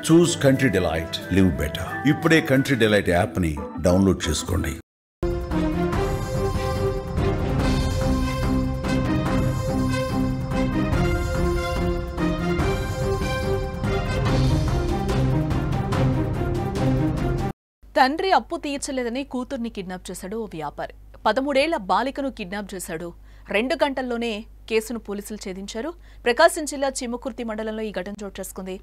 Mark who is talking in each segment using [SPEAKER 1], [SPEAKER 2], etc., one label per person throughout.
[SPEAKER 1] చూస్ country delight, live better. ఇప్పుడే country delight యాప్ని download చేసుకోండి.
[SPEAKER 2] తండ్రి అప్పు తీర్చలేదని కూతుర్ని కిడ్నాప్ చేశాడు ఓ వ్యాపారి. 13 ఏళ్ల బాలికను కిడ్నాప్ చేశాడు. 2 గంటల్లోనే కేసును పోలీసులు ఛేదించారు. ప్రకాశం జిల్లా చిమ్మకుర్తి మండలంలో ఈ ఘటన చోటు చేసుకుంది.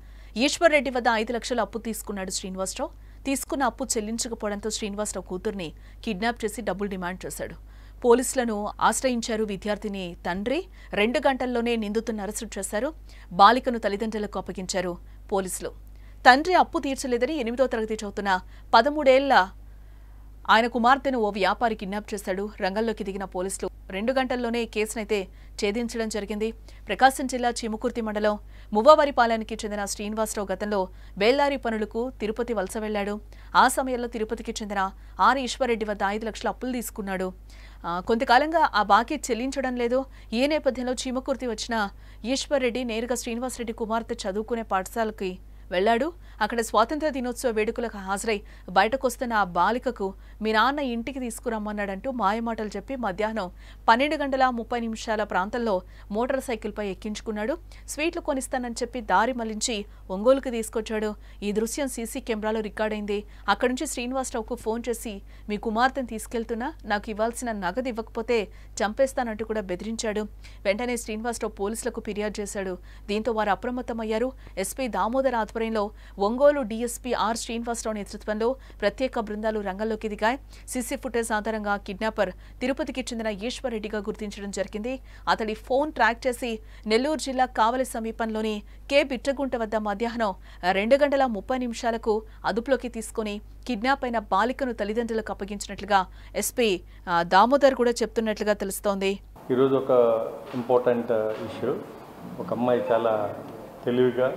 [SPEAKER 2] ఈశ్వర్ రెడ్డి వద్ద 5 లక్షల అప్పు తీసుకున్నాడు శ్రీనివాసరావు. తీసుకున్న అప్పు చెల్లించకపోవడంతో శ్రీనివాసరావు కూతుర్ని కిడ్నాప్ చేసి డబ్బులు డిమాండ్ చేశాడు. పోలీసులను ఆశ్రయించారు విద్యార్థిని తండ్రి. 2 గంటల్లోనే నిందితులను అరెస్టు చేశారు. బాలికను తల్లిదండ్రులకు అప్పగించారు పోలీసులు. తండ్రి అప్పు తీర్చలేదని 8వ తరగతి చదువుతున్న 13 ఏళ్ల ఆయన కుమార్తెను ఓ వ్యాపారి కిడ్నాప్ చేశాడు. రంగంలోకి దిగిన పోలీసులు 2 గంటల్లోనే కేసునైతే ఛేదించడం జరిగింది. ప్రకాశం జిల్లా చిముకుర్తి మండలం మువ్వవరిపాలెంకి చెందిన శ్రీనివాసరావు గతంలో బేల్లారి పనులకు తిరుపతి వలస వెళ్లాడు. ఆ సమయంలో తిరుపతికి చెందిన ఆర్ ఈశ్వర్రెడ్డి వద్ద 5 లక్షల అప్పులు తీసుకున్నాడు. కొంతకాలంగా ఆ బాకీ చెల్లించడం లేదు. ఈ నేపథ్యంలో చిముకుర్తి వచ్చిన ఈశ్వర్రెడ్డి నేరుగా శ్రీనివాసరెడ్డి కుమార్తె చదువుకునే పాఠశాలకి వెళ్లాడు. అక్కడ స్వాతంత్ర దినోత్సవ వేడుకలకు హాజరై బయటకొస్తున్న ఆ బాలికకు మీ నాన్న ఇంటికి తీసుకురమ్మన్నాడంటూ మాయమాటలు చెప్పి మధ్యాహ్నం 12:30 ప్రాంతంలో మోటార్ సైకిల్పై ఎక్కించుకున్నాడు. స్వీట్లు కొనిస్తానని చెప్పి దారి మళ్లించి ఒంగోలుకు తీసుకొచ్చాడు. ఈ దృశ్యం సీసీ కెమెరాలో రికార్డైంది. అక్కడి నుంచి శ్రీనివాసరావుకు ఫోన్ చేసి మీ కుమార్తెను తీసుకెళ్తున్నా, నాకు ఇవ్వాల్సిన నగదు ఇవ్వకపోతే చంపేస్తానంటూ కూడా బెదిరించాడు. వెంటనే శ్రీనివాసరావు పోలీసులకు ఫిర్యాదు చేశాడు. దీంతో వారు అప్రమత్తమయ్యారు. ఎస్పీ దామోదర్ ఆధ్వర్యంలో ఒంగోలు డీఎస్పీ ఆర్ శ్రీనివాసరావు నేతృత్వంలో ప్రత్యేక బృందాలు రంగంలోకి దిగాయి. సీసీ ఫుటేజ్ ఆధారంగా కిడ్నాపర్ తిరుపతికి చెందిన ఈశ్వర్ రెడ్డిగా గుర్తించడం జరిగింది. అతడి ఫోన్ ట్రాక్ చేసి నెల్లూరు జిల్లా కావలి సమీపంలోని కే బిట్టగుంట వద్ద మధ్యాహ్నం 2:30 అదుపులోకి తీసుకుని కిడ్నాప్ అయిన బాలికను తల్లిదండ్రులకు అప్పగించినట్లుగా ఎస్పీ దామోదర్ కూడా చెప్తున్నట్లుగా తెలుస్తోంది.
[SPEAKER 3] ఈరోజు ఒక ఇంపార్టెంట్ ఇష్యూ. ఒక అమ్మాయి చాలా తెలివిగా,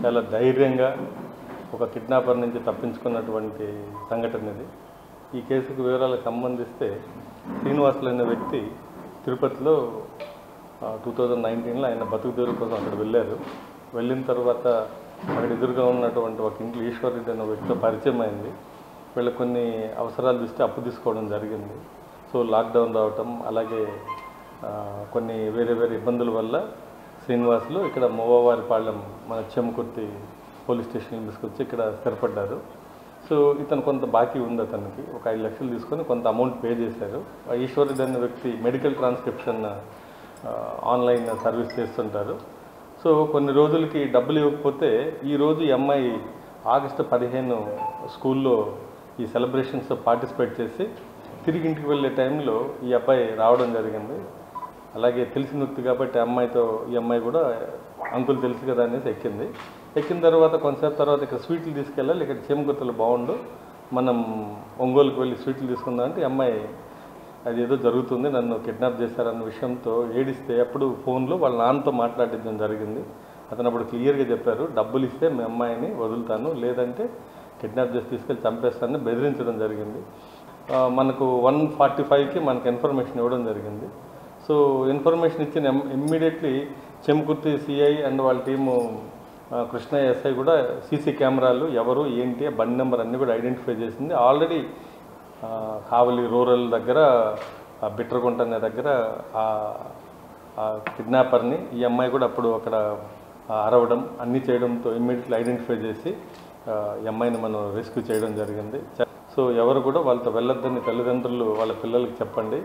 [SPEAKER 3] చాలా ధైర్యంగా ఒక కిడ్నాపర్ నుంచి తప్పించుకున్నటువంటి సంఘటన ఇది. ఈ కేసుకు వివరాలకు సంబంధిస్తే శ్రీనివాసులు అనే వ్యక్తి తిరుపతిలో 2019లో ఆయన బతుకుదేరు కోసం అక్కడ వెళ్ళారు. వెళ్ళిన తర్వాత అక్కడ ఎదురుగా ఉన్నటువంటి ఒక ఇంట్లో ఈశ్వర్ రెడ్డి అనే వ్యక్తితో పరిచయం అయింది. వీళ్ళకి కొన్ని అవసరాలు దృష్టి అప్పు తీసుకోవడం జరిగింది. సో లాక్డౌన్ రావటం, అలాగే కొన్ని వేరే ఇబ్బందుల వల్ల శ్రీనివాసులు ఇక్కడ మువ్వవారిపాలెం మన చెమ్మకుర్తి పోలీస్ స్టేషన్కి తీసుకొచ్చి ఇక్కడ స్థిరపడ్డారు. సో ఇతను కొంత బాకీ ఉంది, అతనికి ఒక 5 లక్షలు తీసుకొని కొంత అమౌంట్ పే చేశారు. ఈశ్వరెడ్డి అనే వ్యక్తి మెడికల్ ట్రాన్స్క్రిప్షన్ ఆన్లైన్ సర్వీస్ చేస్తుంటారు. సో కొన్ని రోజులకి డబ్బులు ఇవ్వకపోతే ఈరోజు ఈ అమ్మాయి ఆగస్టు 15 స్కూల్లో ఈ సెలబ్రేషన్స్ పార్టిసిపేట్ చేసి తిరిగి ఇంటికి వెళ్ళే టైంలో ఈ అబ్బాయి రావడం జరిగింది. అలాగే తెలిసిన వ్యక్తి కాబట్టి ఈ అమ్మాయి కూడా అంకుల్ తెలుసు కదా అనేసి ఎక్కిన తర్వాత కొంతసేపు తర్వాత ఇక్కడ స్వీట్లు తీసుకెళ్ళాలి, ఇక్కడ చెమ్మకుర్తిలో బాగుండు, మనం ఒంగోలుకు వెళ్ళి స్వీట్లు తీసుకుందామంటే ఈ అమ్మాయి అది ఏదో జరుగుతుంది, నన్ను కిడ్నాప్ చేశారన్న విషయంతో ఏడిస్తే అప్పుడు ఫోన్లో వాళ్ళ నాన్నతో మాట్లాడించడం జరిగింది. అతను అప్పుడు క్లియర్గా చెప్పారు, డబ్బులు ఇస్తే మీ అమ్మాయిని వదులుతాను, లేదంటే కిడ్నాప్ చేసి తీసుకెళ్ళి చంపేస్తానని బెదిరించడం జరిగింది. మనకు 1:45కి మనకు ఇన్ఫర్మేషన్ ఇవ్వడం జరిగింది. సో ఇన్ఫర్మేషన్ ఇచ్చిన ఇమ్మీడియట్లీ చెమ్మకుర్తి సిఐ అండ్ వాళ్ళ టీము కృష్ణ ఎస్ఐ కూడా సీసీ కెమెరాలు ఎవరు ఏంటి బండి నెంబర్ అన్నీ కూడా ఐడెంటిఫై చేసింది. ఆల్రెడీ కావలి రూరల్ దగ్గర బిట్రగుంట అనే దగ్గర కిడ్నాపర్ని ఈ అమ్మాయి కూడా అప్పుడు అక్కడ అరవడం అన్నీ చేయడంతో ఇమ్మీడియట్లీ ఐడెంటిఫై చేసి ఈ అమ్మాయిని మనం రెస్క్యూ చేయడం జరిగింది. సో ఎవరు కూడా వాళ్ళతో వెళ్ళొద్దని తల్లిదండ్రులు వాళ్ళ పిల్లలకి చెప్పండి.